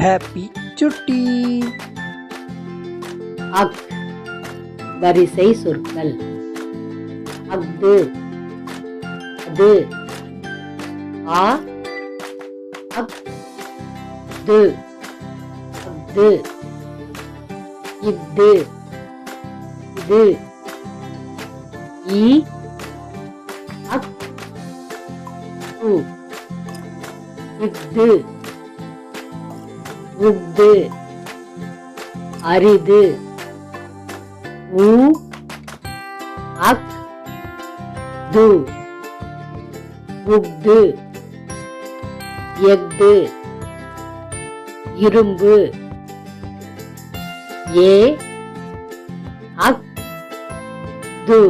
Happy சுட்டி. அக் வரிசை சொற்கள். அஃது அது. ஆ அக் து அஃது. இஃது இது. இ அக் து இஃது உஃது. அரிது. உ அக் து உஃது. எஃது இரும்பு. ஏ அக் து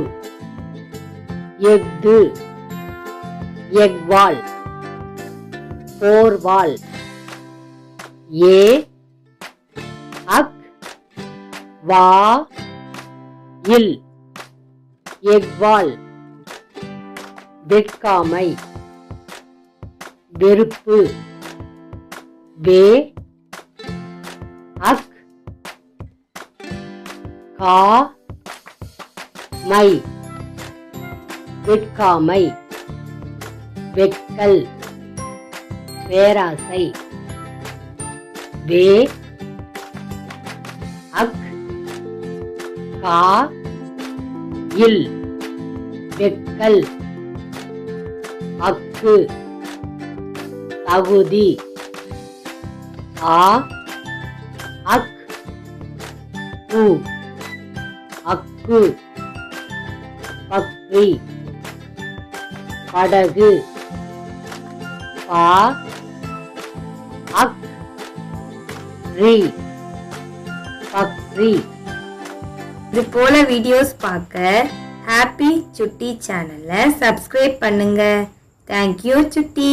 எஃது எஃவாள் போர்வாள். ஏ அக் வா இல் எஃவாள் வெட்காமை வெறுப்பு. வே அக் கா மை வெட்காமை வெட்கல் பேராசை. வே அக் கா இல் வெட்கல். அக்கு தகுதி. ஆ அக் கு அக்கு பக்ரி படகு. பா அக் ரி பக்ரி. இது போல வீடியோஸ் பார்க்க ஹாப்பி சுட்டி சேனலை சப்ஸ்கிரைப் பண்ணுங்க. தேங்க்யூ சுட்டி.